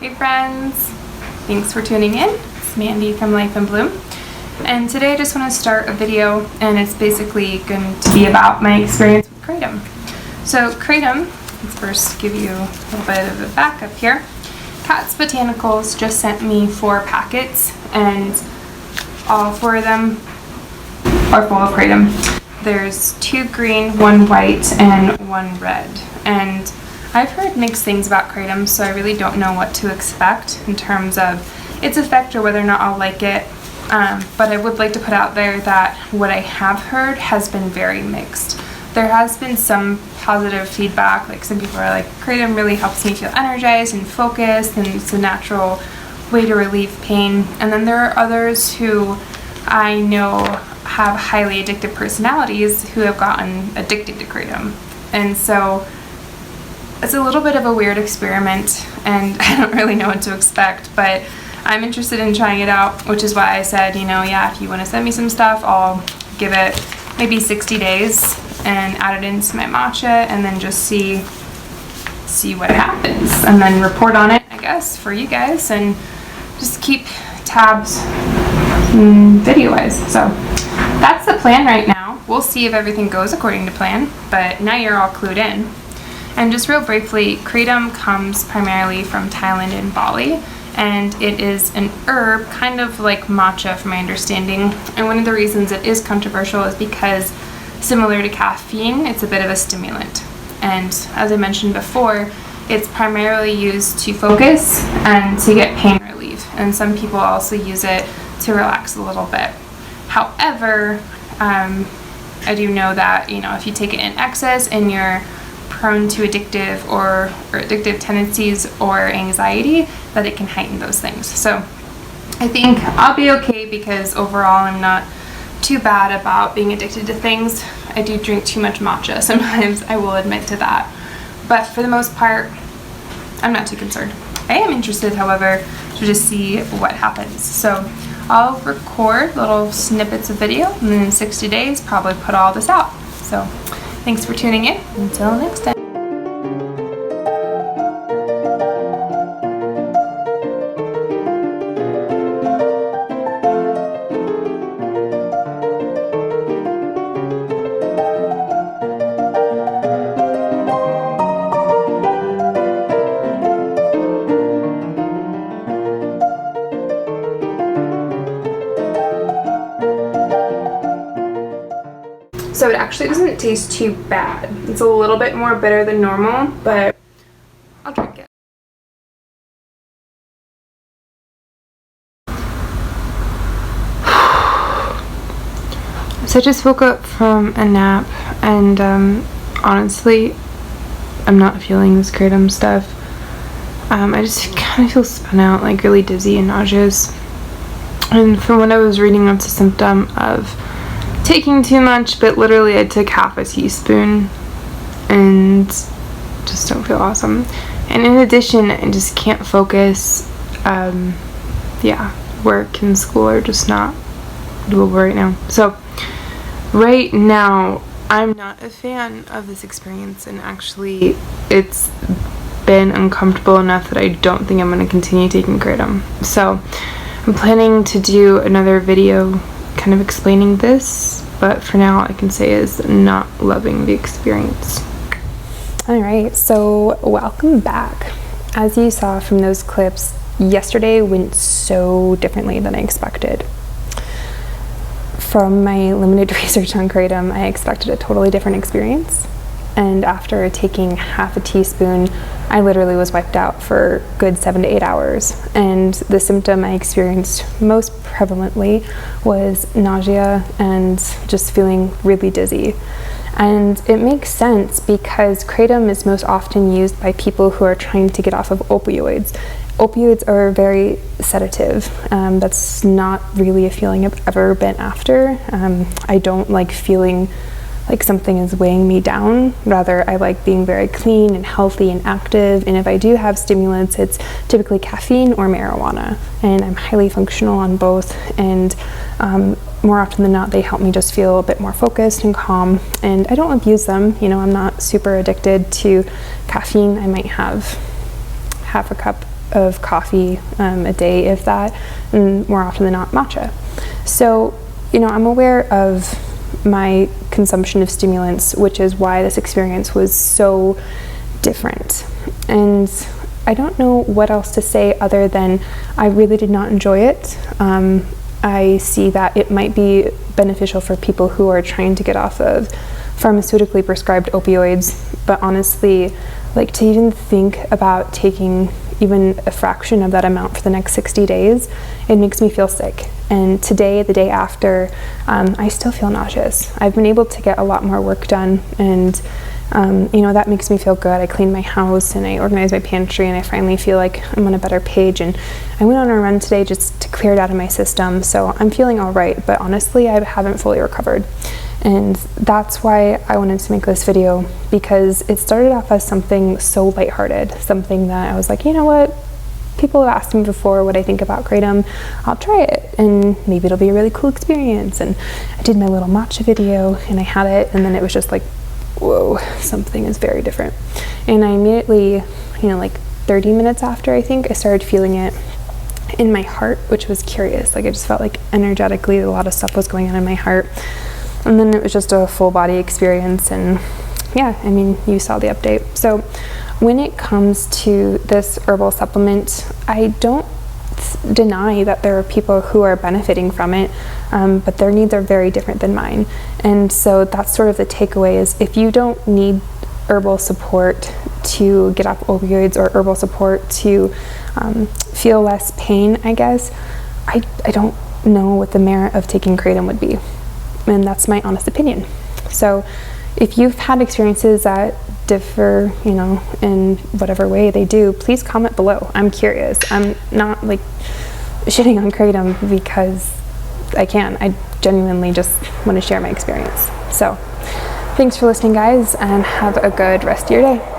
Hey friends, thanks for tuning in. It's Mandy from Life in Bloom, and today I just want to start a video, and it's basically going to be about my experience with Kratom. So Kratom, let's first give you a little bit of a backup here. Cat's Botanicals just sent me 4 packets, and all 4 of them are full of Kratom. There's 2 green, 1 white, and 1 red, and I've heard mixed things about Kratom, so I really don't know what to expect in terms of its effect or whether or not I'll like it. But I would like to put out there that what I have heard has been very mixed. There has been some positive feedback, like some people are like, Kratom really helps me feel energized and focused, and it's a natural way to relieve pain. And then there are others who I know have highly addictive personalities who have gotten addicted to Kratom. And so it's a little bit of a weird experiment, and I don't really know what to expect, but I'm interested in trying it out, which is why I said, yeah, if you want to send me some stuff, I'll give it maybe 60 days and add it into my matcha, and then just see what happens, and then report on it, I guess, for you guys, and just keep tabs video-wise. So that's the plan right now. We'll see if everything goes according to plan, but now you're all clued in. And just real briefly, Kratom comes primarily from Thailand and Bali, and it is an herb, kind of like matcha from my understanding. And one of the reasons it is controversial is because, similar to caffeine, it's a bit of a stimulant. And as I mentioned before, it's primarily used to focus and to get pain relief. And some people also use it to relax a little bit. However, I do know that, if you take it in excess and you're prone to addictive or addictive tendencies or anxiety, that it can heighten those things. So I think I'll be okay, because overall I'm not too bad about being addicted to things. I do drink too much matcha sometimes, I will admit to that, but for the most part I'm not too concerned. I am interested, however, to just see what happens. So I'll record little snippets of video, and then in 60 days probably put all this out. So thanks for tuning in. Until next time. So it actually doesn't taste too bad. It's a little bit more bitter than normal, but I'll drink it. So I just woke up from a nap, and honestly, I'm not feeling this Kratom stuff. I just kind of feel spun out, like really dizzy and nauseous. And from what I was reading, it's a symptom of taking too much, but literally I took half a teaspoon and just don't feel awesome. And in addition, I just can't focus. Work and school are just not doable right now. So right now I'm not a fan of this experience, and actually it's been uncomfortable enough that I don't think I'm going to continue taking Kratom. So I'm planning to do another video kind of explaining this, but for now I can say is not loving the experience. Alright, so welcome back. As you saw from those clips, yesterday went so differently than I expected. From my limited research on Kratom, I expected a totally different experience, and after taking half a teaspoon, I literally was wiped out for a good 7 to 8 hours. And the symptom I experienced most prevalently was nausea and just feeling really dizzy. And it makes sense, because Kratom is most often used by people who are trying to get off of opioids. Opioids are very sedative. That's not really a feeling I've ever been after. I don't like feeling like something is weighing me down. Rather, I like being very clean and healthy and active, and if I do have stimulants, it's typically caffeine or marijuana, and I'm highly functional on both, and more often than not, they help me just feel a bit more focused and calm, and I don't abuse them. I'm not super addicted to caffeine. I might have half a cup of coffee a day, if that, and more often than not, matcha. So, you know, I'm aware of my consumption of stimulants, which is why this experience was so different. And I don't know what else to say other than I really did not enjoy it. I see that it might be beneficial for people who are trying to get off of pharmaceutically prescribed opioids, but honestly, like, to even think about taking even a fraction of that amount for the next 60 days, it makes me feel sick. And today, the day after, I still feel nauseous. I've been able to get a lot more work done, and you know, that makes me feel good. I cleaned my house and I organized my pantry, and I finally feel like I'm on a better page. And I went on a run today just to clear it out of my system, so I'm feeling all right, but honestly, I haven't fully recovered. And that's why I wanted to make this video, because it started off as something so lighthearted, something that I was like, you know what, people have asked me before what I think about Kratom, I'll try it and maybe it'll be a really cool experience. And I did my little matcha video and I had it, and then it was just like, whoa, something is very different. And I immediately, you know, like 30 minutes after, I think, I started feeling it in my heart, which was curious. Like, I just felt like energetically a lot of stuff was going on in my heart. And then it was just a full body experience, and yeah, I mean, you saw the update. So when it comes to this herbal supplement, I don't deny that there are people who are benefiting from it, but their needs are very different than mine. And so that's sort of the takeaway, is if you don't need herbal support to get off opioids, or herbal support to feel less pain, I guess, I don't know what the merit of taking Kratom would be. And that's my honest opinion. So if you've had experiences that differ, you know, in whatever way they do, please comment below. I'm curious. I'm not like shitting on Kratom because I can. I genuinely just want to share my experience. So thanks for listening, guys, and have a good rest of your day.